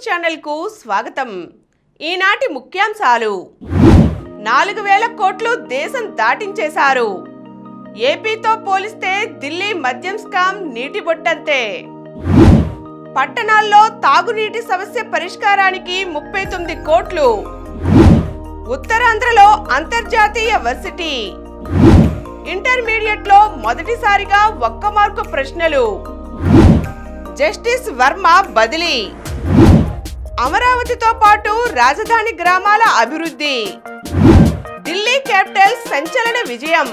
Channel కు స్వాగతం। ఈనాటి ముఖ్యాంశాలు 4000 కోట్లు దేశం దాటించేశారు। ఏపీతో పోలిస్తే ఢిల్లీ మద్యం స్కామ్ నీటి బొట్టంతే। పట్టణాల్లో తాగునీటి సమస్య పరిష్కారానికి 39 కోట్లు। ఉత్తరాంధ్రలో అంతర్జాతీయ వర్సిటీ। ఇంటర్మీడియట్ లో మొదటిసారిగా 1 మార్కు ప్రశ్నలు। జస్టిస్ వర్మ బదిలీ। అమరావతితో పాటు రాజధాని గ్రామాల అభివృద్ధి। ఢిల్లీ క్యాపిటల్ సంచలన విజయం।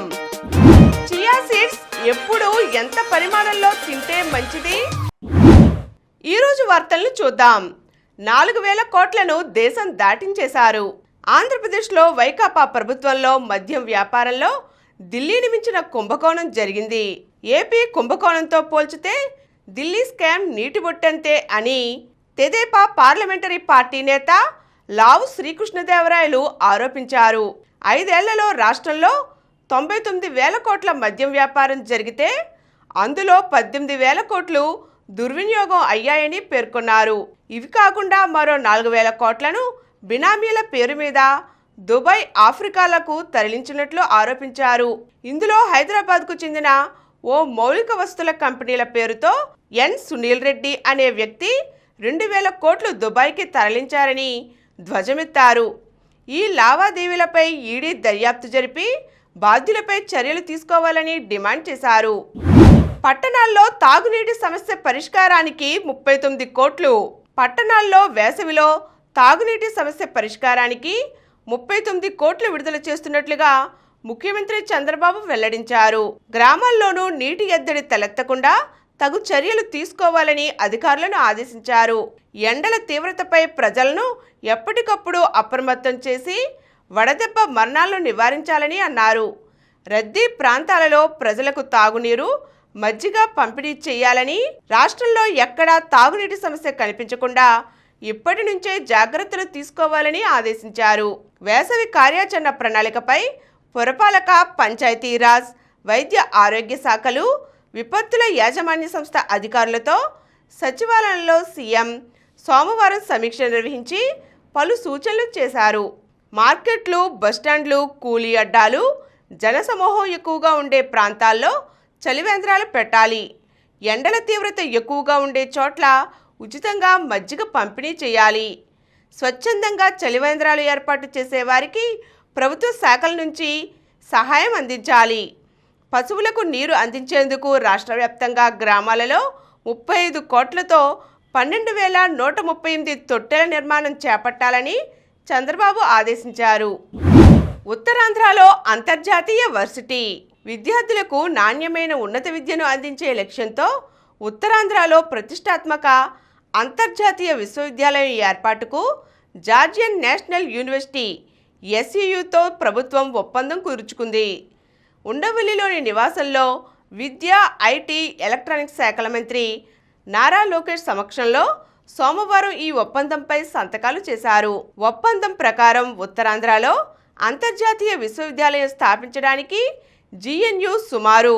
చియా సీడ్స్ ఎప్పుడు ఎంత పరిమాణంలో తింటే మంచిది? ఈరోజు వార్తలను చూద్దాం। 4000 కోట్లను దేశం దాటించేశారు। ఆంధ్రప్రదేశ్లో వైకాపా ప్రభుత్వంలో మద్యం వ్యాపారంలో ఢిల్లీని మించిన కుంభకోణం జరిగింది। ఏపీ కుంభకోణంతో పోల్చితే ఢిల్లీ స్కామ్ నీటి బొట్టంతే అని తెదేపా పార్లమెంటరీ పార్టీ నేత లావు శ్రీకృష్ణదేవరాయలు ఆరోపించారు। 5 ఏళ్లలో రాష్ట్రంలో 99,000 కోట్ల మద్యం వ్యాపారం జరిగితే అందులో 18,000 కోట్లు దుర్వినియోగం అయ్యాయని పేర్కొన్నారు। ఇవి కాకుండా మరో 4,000 కోట్లను బినామీల పేరు మీద దుబాయ్, ఆఫ్రికాలకు తరలించినట్లు ఆరోపించారు। ఇందులో హైదరాబాద్కు చెందిన ఓ మౌలిక వస్తువుల కంపెనీల పేరుతో ఎన్ సునీల్ రెడ్డి అనే వ్యక్తి 2,000 కోట్లు దుబాయ్కి తరలించారని ధ్వజమెత్తారు। ఈ లావాదేవీలపై ఈడీ దర్యాప్తు జరిపి బాధ్యులపై చర్యలు తీసుకోవాలని డిమాండ్ చేశారు। పట్టణాల్లో తాగునీటి సమస్య పరిష్కారానికి 39 కోట్లు। పట్టణాల్లో వేసవిలో తాగునీటి సమస్య పరిష్కారానికి 39 కోట్లు విడుదల చేస్తున్నట్లుగా ముఖ్యమంత్రి చంద్రబాబు వెల్లడించారు। గ్రామాల్లోనూ నీటి ఎద్దడి తలెత్తకుండా తగు చర్యలు తీసుకోవాలని అధికారులను ఆదేశించారు। ఎండల తీవ్రతపై ప్రజలను ఎప్పటికప్పుడు అప్రమత్తం చేసి వడదెబ్బ మరణాలను నివారించాలని అన్నారు। రద్దీ ప్రాంతాలలో ప్రజలకు తాగునీరు, మజ్జిగ పంపిణీ చేయాలని, రాష్ట్రంలో ఎక్కడా తాగునీటి సమస్య కనిపించకుండా ఇప్పటి నుంచే జాగ్రత్తలు తీసుకోవాలని ఆదేశించారు। వేసవి కార్యాచరణ ప్రణాళికపై పురపాలక, పంచాయతీరాజ్, వైద్య ఆరోగ్య శాఖలు, విపత్తుల యాజమాన్య సంస్థ అధికారులతో సచివాలయంలో సీఎం సోమవారం సమీక్ష నిర్వహించి పలు సూచనలు చేశారు। మార్కెట్లు, బస్టాండ్లు, కూలీ అడ్డాలు, జనసమూహం ఎక్కువగా ఉండే ప్రాంతాల్లో చలివేంద్రాలు పెట్టాలి। ఎండల తీవ్రత ఎక్కువగా ఉండే చోట్ల ఉచితంగా మజ్జిగ పంపిణీ చేయాలి। స్వచ్ఛందంగా చలివేంద్రాలు ఏర్పాటు చేసేవారికి ప్రభుత్వ శాఖల నుంచి సహాయం అందించాలి। పశువులకు నీరు అందించేందుకు రాష్ట్ర వ్యాప్తంగా గ్రామాలలో 35 కోట్లతో 12,138 తొట్టెల నిర్మాణం చేపట్టాలని చంద్రబాబు ఆదేశించారు। ఉత్తరాంధ్రలో అంతర్జాతీయ వర్సిటీ। విద్యార్థులకు నాణ్యమైన ఉన్నత విద్యను అందించే లక్ష్యంతో ఉత్తరాంధ్రలో ప్రతిష్టాత్మక అంతర్జాతీయ విశ్వవిద్యాలయం ఏర్పాటుకు జార్జియన్ నేషనల్ యూనివర్సిటీ ఎస్యూతో ప్రభుత్వం ఒప్పందం కుదుర్చుకుంది। ఉండవల్లిలోని నివాసంలో విద్య, ఐటీ, ఎలక్ట్రానిక్స్ శాఖల మంత్రి నారా లోకేష్ సమక్షంలో సోమవారం ఈ ఒప్పందంపై సంతకాలు చేశారు। ఒప్పందం ప్రకారం ఉత్తరాంధ్రలో అంతర్జాతీయ విశ్వవిద్యాలయం స్థాపించడానికి జిఎన్యు సుమారు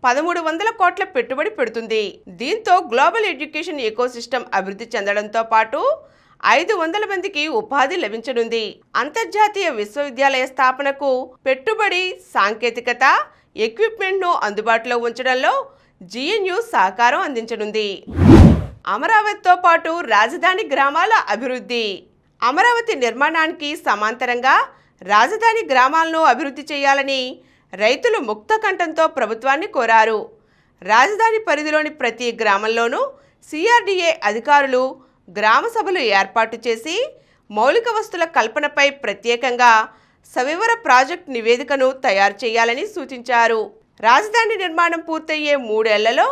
1,300 కోట్ల పెట్టుబడి పెడుతుంది। దీంతో గ్లోబల్ ఎడ్యుకేషన్ ఎకోసిస్టమ్ అభివృద్ధి చెందడంతో పాటు 500 మందికి ఉపాధి లభించనుంది। అంతర్జాతీయ విశ్వవిద్యాలయ స్థాపనకు పెట్టుబడి, సాంకేతికత, ఎక్విప్మెంట్ను అందుబాటులో ఉంచడంలో జిఎన్యు సహకారం అందించనుంది। అమరావతితో పాటు రాజధాని గ్రామాల అభివృద్ధి। అమరావతి నిర్మాణానికి సమాంతరంగా రాజధాని గ్రామాలను అభివృద్ధి చేయాలని రైతులు ముక్త కంఠంతో ప్రభుత్వాన్ని కోరారు। రాజధాని పరిధిలోని ప్రతి గ్రామంలోనూ సిఆర్డీఏ అధికారులు గ్రామ సభలు ఏర్పాటు చేసి మౌలిక వస్తువుల కల్పనపై ప్రత్యేకంగా సవివర ప్రాజెక్ట్ నివేదికను తయారు చేయాలని సూచించారు। రాజధాని నిర్మాణం పూర్తయ్యే 3 ఏళ్లలో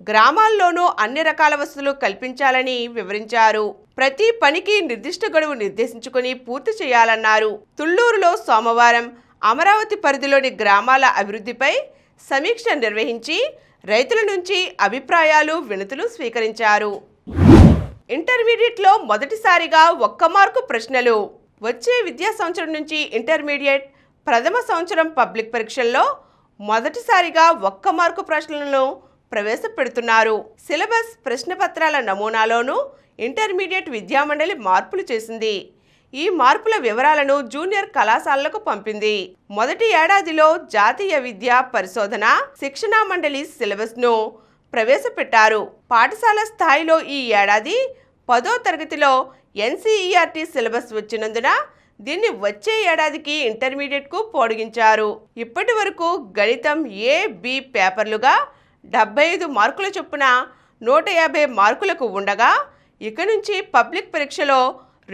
గ్రామాల్లోనూ అన్ని రకాల వసతులు కల్పించాలని వివరించారు। ప్రతి పనికి నిర్దిష్ట గడువు నిర్దేశించుకుని పూర్తి చేయాలన్నారు। తుళ్లూరులో సోమవారం అమరావతి పరిధిలోని గ్రామాల అభివృద్ధిపై సమీక్ష నిర్వహించి రైతుల నుంచి అభిప్రాయాలు, వినతులు స్వీకరించారు। ఇంటర్మీడియట్లో మొదటిసారిగా 1 మార్కు ప్రశ్నలు। వచ్చే విద్యా సంవత్సరం నుంచి ఇంటర్మీడియట్ ప్రథమ సంవత్సరం పబ్లిక్ పరీక్షల్లో మొదటిసారిగా 1 మార్కు ప్రశ్నలను ప్రవేశపెడుతున్నారు. సిలబస్ ప్రశ్నపత్రాల నమూనాలోనూ ఇంటర్మీడియట్ విద్యామండలి మార్పులు చేసింది. ఈ మార్పుల వివరాలను జూనియర్ కళాశాలలకు పంపింది. మొదటి ఏడాదిలో జాతీయ విద్యా పరిశోధన శిక్షణా మండలి సిలబస్ను ప్రవేశపెట్టారు. పాఠశాల స్థాయిలో ఈ ఏడాది 10వ తరగతిలో ఎన్సీఈఆర్టీ సిలబస్ వచ్చినందున దీన్ని వచ్చే ఏడాదికి ఇంటర్మీడియట్కు పొడిగించారు. ఇప్పటి వరకు గణితం ఏ, బి పేపర్లుగా 75 మార్కుల చొప్పున 150 మార్కులకు ఉండగా ఇక నుంచి పబ్లిక్ పరీక్షలో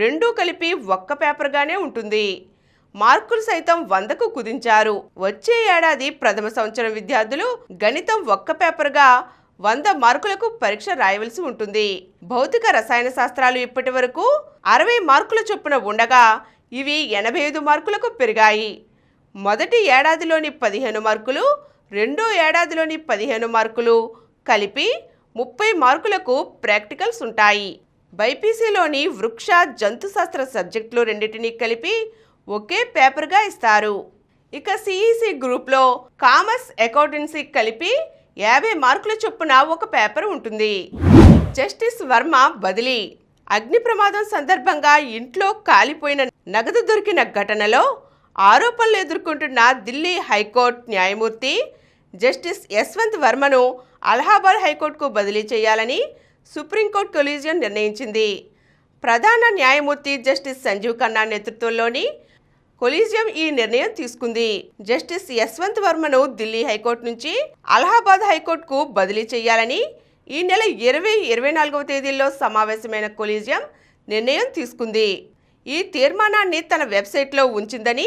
రెండూ కలిపి ఒక్క పేపర్గానే ఉంటుంది. మార్కులు సైతం 100కు కుదించారు. వచ్చే ఏడాది ప్రథమ సంవత్సరం విద్యార్థులు గణితం ఒక్క పేపర్గా 100 మార్కులకు పరీక్ష రాయవలసి ఉంటుంది. భౌతిక రసాయన శాస్త్రాలు ఇప్పటి వరకు 60 మార్కుల చొప్పున ఉండగా ఇవి 85 మార్కులకు పెరిగాయి. మొదటి ఏడాదిలోని 15 మార్కులు, రెండో ఏడాదిలోని 15 మార్కులు కలిపి 30 మార్కులకు ప్రాక్టికల్స్ ఉంటాయి. బైపీసీలోని వృక్ష జంతుశాస్త్ర సబ్జెక్టులు రెండింటినీ కలిపి ఒకే పేపర్గా ఇస్తారు. ఇక సిఈసి గ్రూప్లో కామర్స్, అకౌంటెన్సీ కలిపి 50 మార్కుల చొప్పున ఒక పేపర్ ఉంటుంది. జస్టిస్ వర్మ బదిలీ. అగ్ని ప్రమాదం సందర్భంగా ఇంట్లో కాలిపోయిన నగదు దొరికిన ఘటనలో ఆరోపణలు ఎదుర్కొంటున్న ఢిల్లీ హైకోర్టు న్యాయమూర్తి జస్టిస్ యశ్వంత్ వర్మను అలహాబాద్ హైకోర్టుకు బదిలీ చేయాలని సుప్రీంకోర్టు కొలీజియం నిర్ణయించింది. ప్రధాన న్యాయమూర్తి జస్టిస్ సంజీవ్ ఖన్నా నేతృత్వంలోని కొలీజియం ఈ నిర్ణయం తీసుకుంది. జస్టిస్ యశ్వంత్ వర్మను ఢిల్లీ హైకోర్టు నుంచి అలహాబాద్ హైకోర్టుకు బదిలీ చేయాలని ఈ నెల 20, 24వ తేదీల్లో సమావేశమైన కొలీజియం నిర్ణయం తీసుకుంది. ఈ తీర్మానాన్ని తన వెబ్సైట్లో ఉంచిందని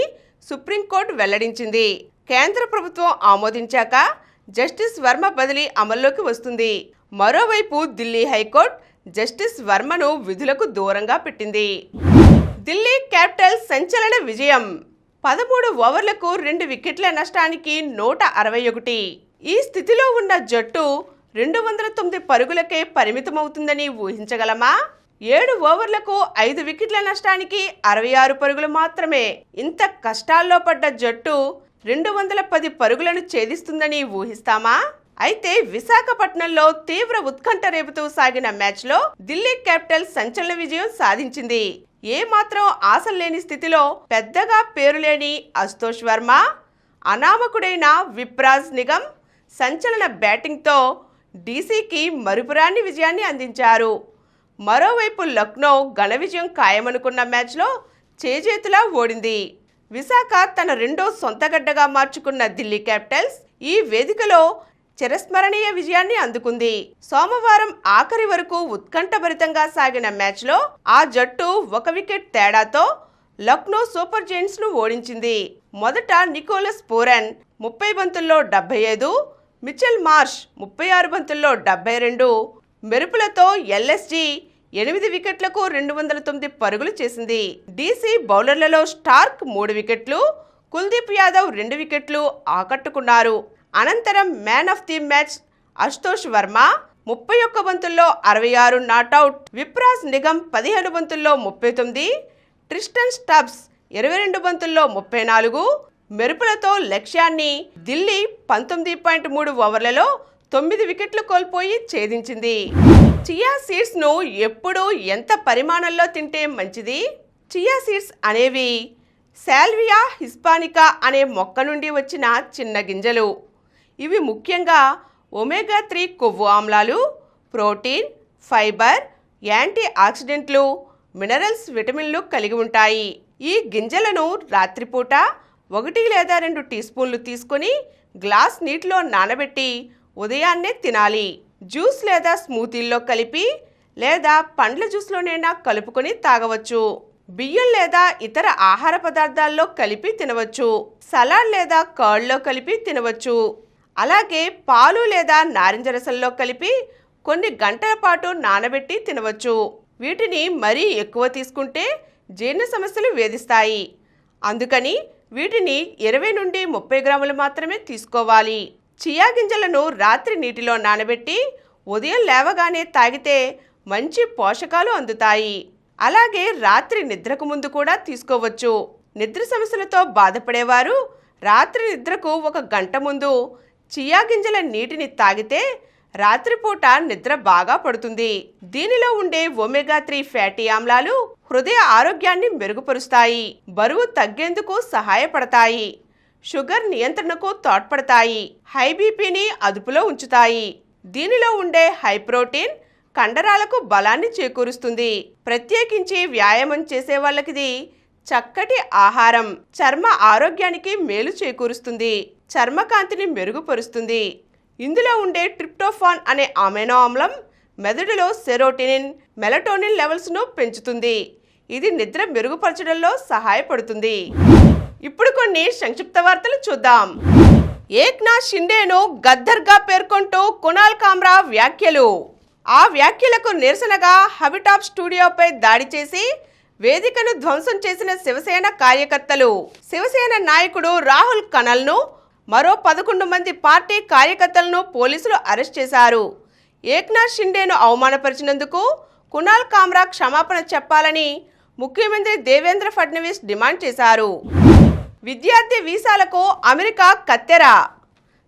సుప్రీంకోర్టు వెల్లడించింది. కేంద్ర ప్రభుత్వం ఆమోదించాక జస్టిస్ వర్మ బదిలీ అమల్లోకి వస్తుంది. మరోవైపు ఢిల్లీ హైకోర్టు జస్టిస్ వర్మను విధులకు దూరంగా పెట్టింది. ఢిల్లీ క్యాపిటల్స్ సంచలన విజయం. 13 ఓవర్లకు 2 వికెట్ల నష్టానికి 161. ఈ స్థితిలో ఉన్న జట్టు 209 పరుగులకే పరిమితమవుతుందని ఊహించగలమా? 7 ఓవర్లకు 5 వికెట్ల నష్టానికి 66 పరుగులు మాత్రమే. ఇంత కష్టాల్లో పడ్డ జట్టు 210 పరుగులను ఛేదిస్తుందని ఊహిస్తామా? అయితే విశాఖపట్నంలో తీవ్ర ఉత్కంఠ రేపుతూ సాగిన మ్యాచ్లో ఢిల్లీ క్యాపిటల్స్ సంచలన విజయం సాధించింది. ఏ మాత్రం ఆశలు లేని స్థితిలో పెద్దగా పేరులేని అశుతోష్ వర్మ, అనామకుడైన విప్రాజ్ నిగమ్ సంచలన బ్యాటింగ్తో డీసీకి మరుపురాని విజయాన్ని అందించారు. మరోవైపు లక్నో ఘన విజయం ఖాయమనుకున్న మ్యాచ్లో చేజేతులా ఓడింది. విశాఖ తన రెండో సొంతగడ్డగా మార్చుకున్న ఢిల్లీ క్యాపిటల్స్ ఈ వేదికలో చిరస్మరణీయ విజయాన్ని అందుకుంది. సోమవారం ఆఖరి వరకు ఉత్కంఠభరితంగా సాగిన మ్యాచ్లో ఆ జట్టు 1 వికెట్ తేడాతో లక్నో సూపర్ జైంట్స్ ను ఓడించింది. మొదట నికోలస్ పూరన్ 30 బంతుల్లో 75, మిచెల్ మార్ష్ 36 బంతుల్లో 72 మెరుపులతో ఎల్ఎస్జీ 8 వికెట్లకు 209 పరుగులు చేసింది. డీసీ బౌలర్లలో స్టార్క్ 3 వికెట్లు, కుల్దీప్ యాదవ్ 2 వికెట్లు ఆకట్టుకున్నారు. అనంతరం man of the match Ashutosh Varma 31 బంతుల్లో 66 నాట్అవుట్, విప్రాజ్ నిగమ్ 15 బంతుల్లో 39, ట్రిస్టన్ స్టబ్స్ 22 బంతుల్లో 34 మెరుపులతో లక్ష్యాన్ని ఢిల్లీ 19.3 ఓవర్లలో 9 వికెట్లు కోల్పోయి ఛేదించింది. చియా సీడ్స్ ను ఎప్పుడు ఎంత పరిమాణంలో తింటే మంచిది? చియా సీడ్స్ అనేవి సాల్వియా హిస్పానికా అనే మొక్క నుండి వచ్చిన చిన్న గింజలు. ఇవి ముఖ్యంగా ఒమేగా 3 కొవ్వు ఆమ్లాలు, ప్రోటీన్, ఫైబర్, యాంటీ ఆక్సిడెంట్లు, మినరల్స్, విటమిన్లు కలిగి ఉంటాయి. ఈ గింజలను రాత్రిపూట 1 లేదా 2 టీ స్పూన్లు తీసుకొని గ్లాస్ నీటిలో నానబెట్టి ఉదయాన్నే తినాలి. జ్యూస్ లేదా స్మూతీల్లో కలిపి లేదా పండ్ల జ్యూస్లోనైనా కలుపుకొని తాగవచ్చు. బియ్యం లేదా ఇతర ఆహార పదార్థాల్లో కలిపి తినవచ్చు. సలాడ్ లేదా కర్డ్లో కలిపి తినవచ్చు. అలాగే పాలు లేదా నారింజ రసంలో కలిపి కొన్ని గంటల పాటు నానబెట్టి తినవచ్చు. వీటిని మరీ ఎక్కువ తీసుకుంటే జీర్ణ సమస్యలు వేధిస్తాయి. అందుకని వీటిని 20 నుండి 30 గ్రాములు మాత్రమే తీసుకోవాలి. చియా గింజలను రాత్రి నీటిలో నానబెట్టి ఉదయం లేవగానే తాగితే మంచి పోషకాలు అందుతాయి. అలాగే రాత్రి నిద్రకు ముందు కూడా తీసుకోవచ్చు. నిద్ర సమస్యలతో బాధపడేవారు రాత్రి నిద్రకు 1 గంట ముందు చియా గింజల నీటిని తాగితే రాత్రిపూట నిద్ర బాగా పడుతుంది. దీనిలో ఉండే ఒమేగా-3 ఫ్యాటీ ఆమ్లాలు హృదయ ఆరోగ్యాన్ని మెరుగుపరుస్తాయి, బరువు తగ్గేందుకు సహాయపడతాయి, షుగర్ నియంత్రణకు తోడ్పడతాయి, హై బీపీని అదుపులో ఉంచుతాయి. దీనిలో ఉండే హై ప్రోటీన్ కండరాలకు బలాన్ని చేకూరుస్తుంది. ప్రత్యేకించి వ్యాయామం చేసే వాళ్ళకిది చక్కటి ఆహారం. చర్మ ఆరోగ్యానికి మేలు చేకూరుస్తుంది, చర్మకాంతిని మెరుగుపరుస్తుంది. ఇందులో ఉండే ట్రిప్టోఫాన్ అనే అమైనో ఆమ్లం మెదడులో సెరోటోనిన్, మెలటోనిన్ లెవెల్స్ను పెంచుతుంది. ఇది నిద్ర మెరుగుపరచడంలో సహాయపడుతుంది. ఇప్పుడు కొన్ని సంక్షిప్త వార్తలు చూద్దాం. ఏక్నాథ్ షిండేను గద్దర్గా పేర్కొంటూ కునాల్ కామ్రా వ్యాఖ్యలు. ఆ వ్యాఖ్యలకు నిరసనగా హబిటాప్ స్టూడియోపై దాడి చేసి వేదికను ధ్వంసం చేసిన శివసేన కార్యకర్తలు. శివసేన నాయకుడు రాహుల్ కనల్ను, మరో 11 మంది పార్టీ కార్యకర్తలను పోలీసులు అరెస్ట్ చేశారు. ఏక్నాథ్ షిండేను అవమానపరిచినందుకు కునాల్ కామ్రా క్షమాపణ చెప్పాలని ముఖ్యమంత్రి దేవేంద్ర ఫడ్నవీస్ డిమాండ్ చేశారు. విద్యార్థి వీసాలకు అమెరికా కత్తెర.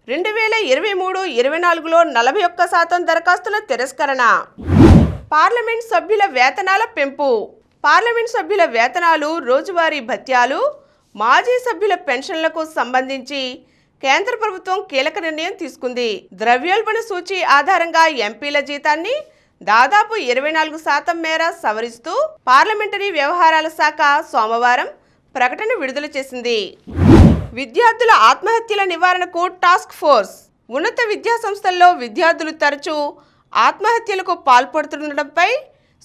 2023-24లో 41% దరఖాస్తుల తిరస్కరణ. పార్లమెంట్ సభ్యుల వేతనాల పెంపు. పార్లమెంట్ సభ్యుల వేతనాలు, రోజువారీ భత్యాలు, మాజీ సభ్యుల పెన్షన్లకు సంబంధించి కేంద్ర ప్రభుత్వం కీలక నిర్ణయం తీసుకుంది. ద్రవ్యోల్బణ సూచి ఆధారంగా ఎంపీల జీతాన్ని దాదాపు 24% మేర సవరిస్తూ పార్లమెంటరీ వ్యవహారాల శాఖ సోమవారం ప్రకటన విడుదల చేసింది. విద్యార్థుల ఆత్మహత్యల నివారణకు టాస్క్ ఫోర్స్. ఉన్నత విద్యా సంస్థల్లో విద్యార్థులు తరచూ ఆత్మహత్యలకు పాల్పడుతుండటంపై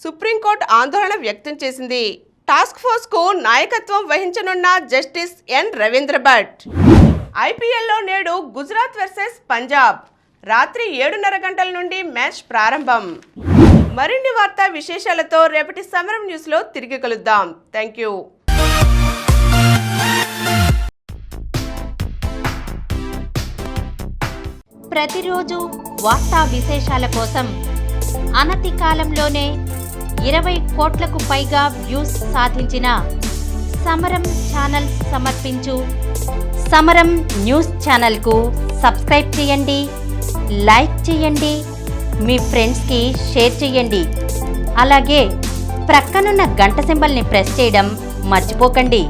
సుప్రీంకోర్టు ఆందోళన వ్యక్తం చేసింది. టాస్క్ ఫోర్స్కు నాయకత్వం వహించనున్న జస్టిస్ ఎన్ రవీంద్ర భట్. ఐపీఎల్లో నేడు గుజరాత్ వర్సెస్ పంజాబ్. రాత్రి 7:30 గంటల నుండి మ్యాచ్ ప్రారంభం. మరిన్ని వార్తా విశేషాలతో రేపటి సమరం న్యూస్లో తిరిగి కలుద్దాం. Thank you. ప్రతిరోజు వార్తా విశేషాల కోసం అనతి కాలంలోనే 20 కోట్లకు పైగా వ్యూస్ సాధించిన సమరం ఛానల్ సమర్పించు సమరం న్యూస్ ఛానల్కు సబ్స్క్రైబ్ చేయండి, లైక్ చేయండి, మీ ఫ్రెండ్స్కి షేర్ చేయండి. అలాగే ప్రక్కనున్న గంట సింబల్ని ప్రెస్ చేయడం మర్చిపోకండి.